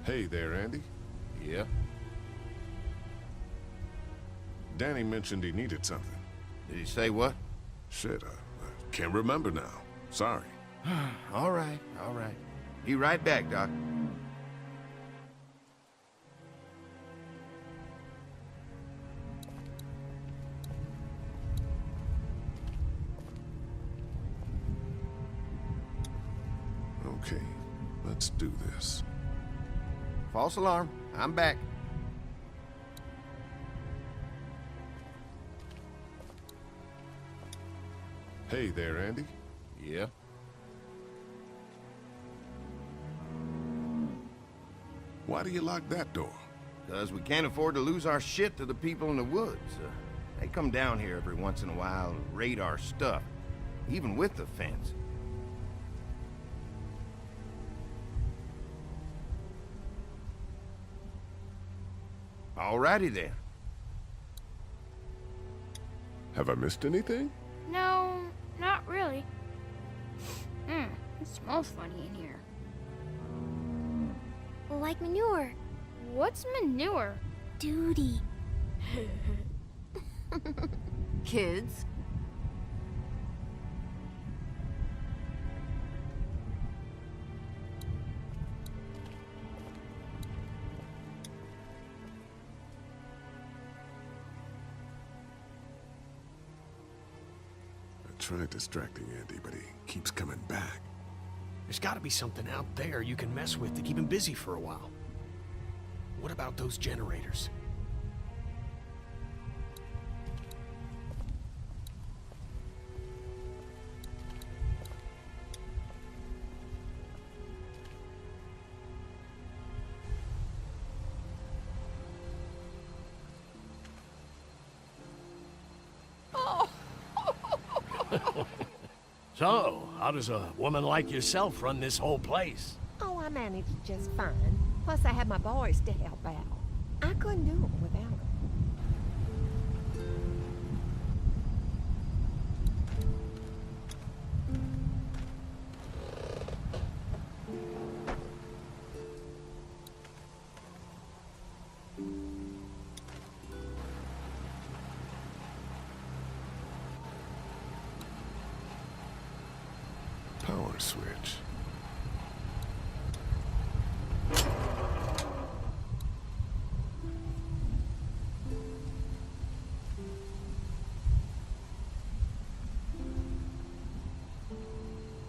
Hey there, Andy. Yeah? Danny mentioned he needed something. Did he say what? Shit, I can't remember now. Sorry. All right. Be right back, Doc. Okay, let's do this. False alarm. I'm back. Hey there, Andy. Yeah? Why do you lock that door? Because we can't afford to lose our shit to the people in the woods. They come down here every once in a while and raid our stuff, even with the fence. Alrighty then. Have I missed anything? No, not really. It smells funny in here. Like manure. What's manure? Duty. Kids? I tried distracting Andy, but he keeps coming back. There's gotta be something out there you can mess with to keep him busy for a while. What about those generators? So, how does a woman like yourself run this whole place? Oh, I managed just fine. Plus, I had my boys to help out. I couldn't do it without them. Power switch.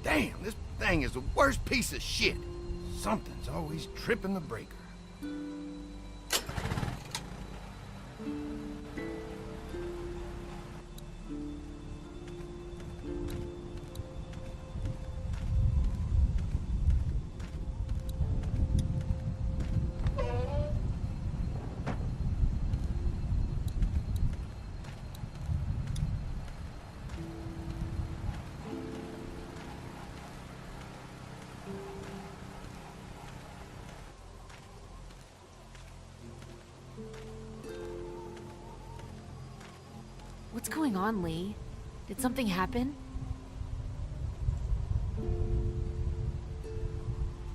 Damn, this thing is the worst piece of shit. Something's always tripping the breaker. What's going on, Lee? Did something happen?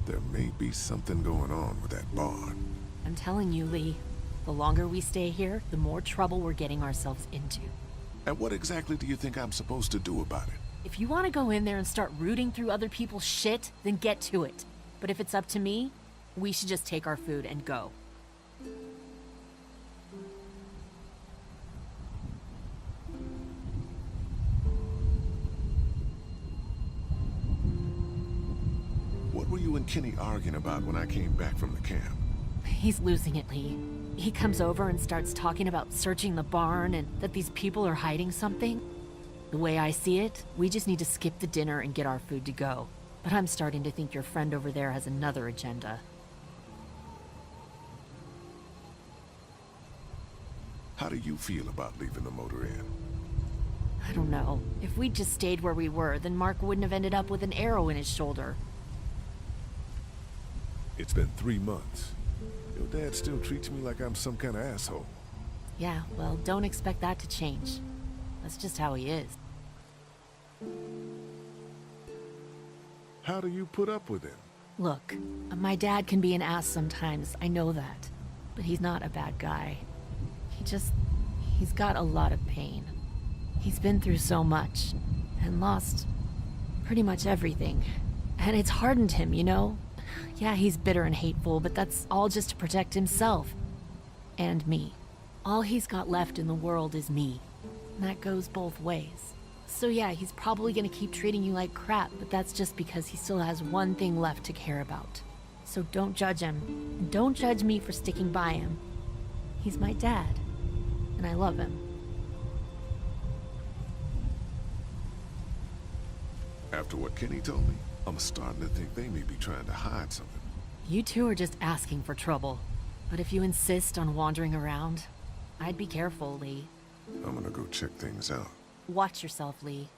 There may be something going on with that barn. I'm telling you, Lee. The longer we stay here, the more trouble we're getting ourselves into. And what exactly do you think I'm supposed to do about it? If you want to go in there and start rooting through other people's shit, then get to it. But if it's up to me, we should just take our food and go. What were you and Kenny arguing about when I came back from the camp? He's losing it, Lee. He comes over and starts talking about searching the barn and that these people are hiding something. The way I see it, we just need to skip the dinner and get our food to go. But I'm starting to think your friend over there has another agenda. How do you feel about leaving the motor in? I don't know. If we'd just stayed where we were, then Mark wouldn't have ended up with an arrow in his shoulder. It's been 3 months. Your dad still treats me like I'm some kind of asshole. Yeah, well, don't expect that to change. That's just how he is. How do you put up with him? Look, my dad can be an ass sometimes, I know that. But he's not a bad guy. He's got a lot of pain. He's been through so much, and lost pretty much everything. And it's hardened him, you know? Yeah, he's bitter and hateful, but that's all just to protect himself. And me. All he's got left in the world is me. And that goes both ways. So yeah, he's probably gonna keep treating you like crap, but that's just because he still has one thing left to care about. So don't judge him. And don't judge me for sticking by him. He's my dad. And I love him. After what Kenny told me, I'm starting to think they may be trying to hide something. You two are just asking for trouble. But if you insist on wandering around, I'd be careful, Lee. I'm gonna go check things out. Watch yourself, Lee.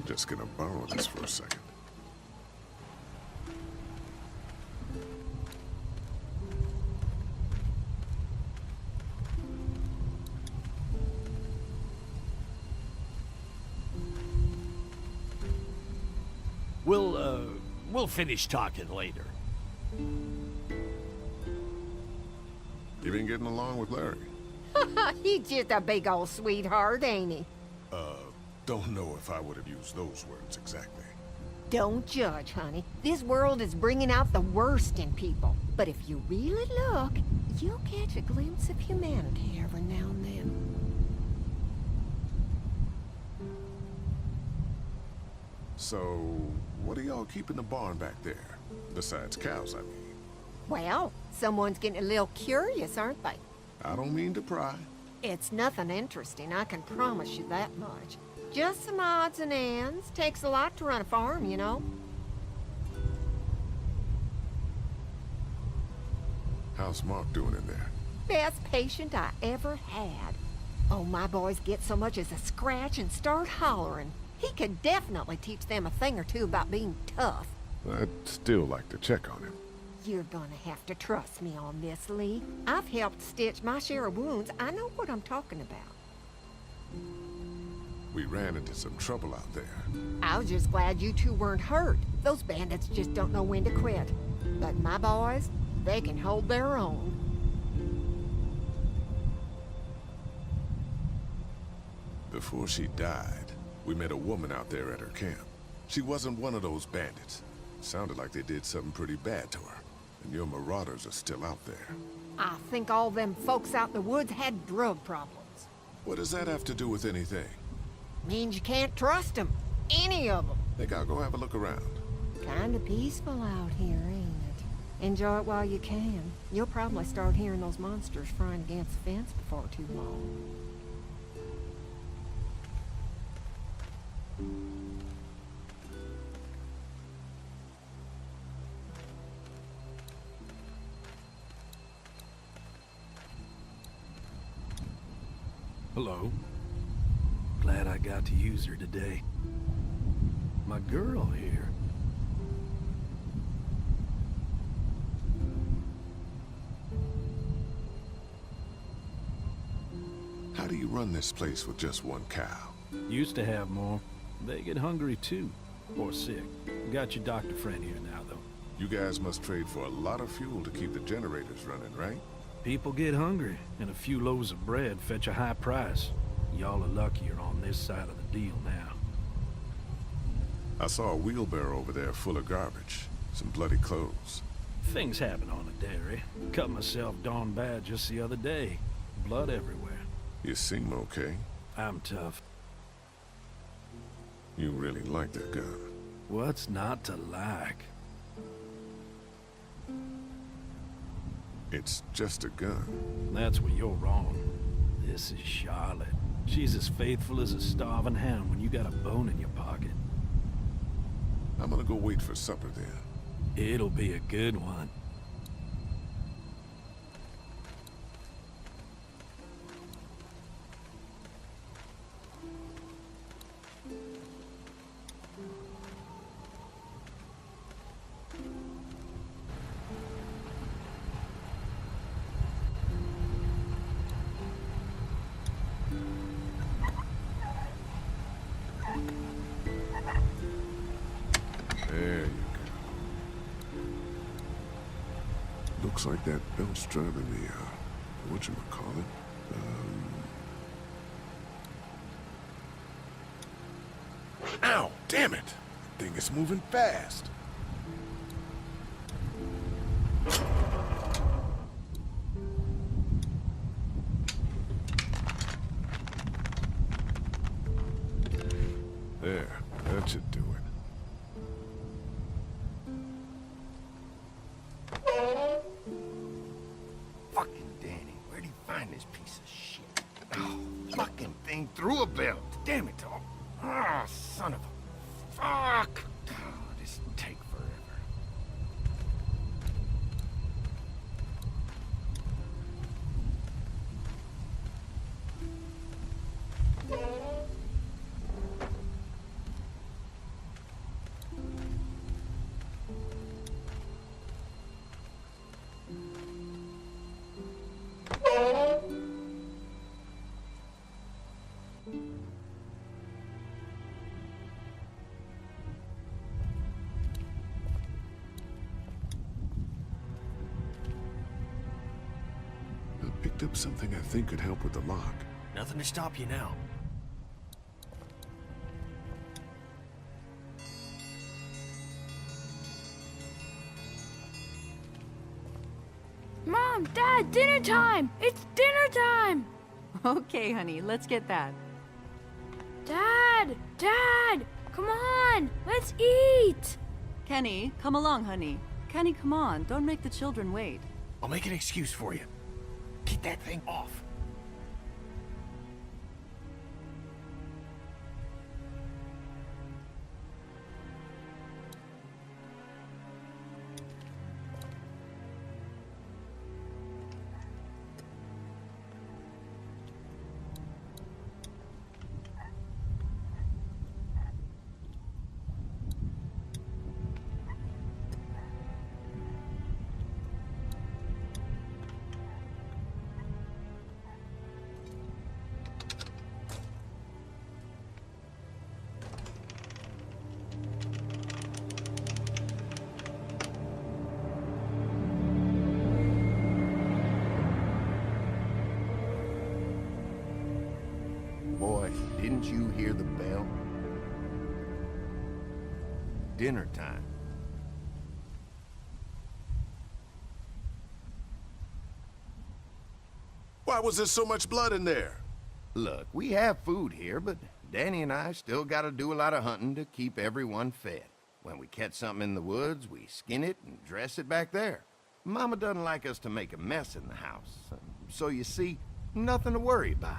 Just gonna borrow this for a second. We'll finish talking later. You been getting along with Larry? He's just a big old sweetheart, ain't he? Don't know if I would have used those words exactly. Don't judge, honey. This world is bringing out the worst in people. But if you really look, you'll catch a glimpse of humanity every now and then. So, what are y'all keeping the barn back there? Besides cows, I mean. Well, someone's getting a little curious, aren't they? I don't mean to pry. It's nothing interesting, I can promise you that much. Just some odds and ends. Takes a lot to run a farm, you know. How's Mark doing in there? Best patient I ever had. Oh, my boys get so much as a scratch and start hollering. He could definitely teach them a thing or two about being tough. I'd still like to check on him. You're gonna have to trust me on this, Lee. I've helped stitch my share of wounds. I know what I'm talking about. We ran into some trouble out there. I was just glad you two weren't hurt. Those bandits just don't know when to quit. But my boys, they can hold their own. Before she died, we met a woman out there at her camp. She wasn't one of those bandits. Sounded like they did something pretty bad to her. And your marauders are still out there. I think all them folks out in the woods had drug problems. What does that have to do with anything? Means you can't trust them. Any of them. Think I'll go have a look around. Kinda peaceful out here, ain't it? Enjoy it while you can. You'll probably start hearing those monsters frying against the fence before too long. Hello. Glad I got to use her today. My girl here. How do you run this place with just one cow? Used to have more. They get hungry too. Or sick. Got your doctor friend here now, though. You guys must trade for a lot of fuel to keep the generators running, right? People get hungry, and a few loaves of bread fetch a high price. Y'all are luckier on this side of the deal now. I saw a wheelbarrow over there full of garbage. Some bloody clothes. Things happen on a dairy. Cut myself darn bad just the other day. Blood everywhere. You seem okay. I'm tough. You really like that gun. What's not to like? It's just a gun. That's where you're wrong. This is Charlotte. She's as faithful as a starving hound when you got a bone in your pocket. I'm gonna go wait for supper then. It'll be a good one. There you go. Looks like that belt's driving the, whatchamacallit? Ow! Damn it! That thing is moving fast. There, that should do it. Fucking Danny, where'd he find this piece of shit? Oh, fucking thing threw a belt. Damn it, Tom. Ah, son of a... Fuck! Oh, this will take forever. I picked up something I think could help with the lock. Nothing to stop you now. Mom, Dad, dinner time! It's dinner time! Okay, honey, let's get that. Dad! Dad! Come on! Let's eat! Kenny, come along, honey. Kenny, come on. Don't make the children wait. I'll make an excuse for you. Keep that thing off. Boy, didn't you hear the bell? Dinner time. Why was there so much blood in there? Look, we have food here, but Danny and I still gotta do a lot of hunting to keep everyone fed. When we catch something in the woods, we skin it and dress it back there. Mama doesn't like us to make a mess in the house, so you see, nothing to worry about.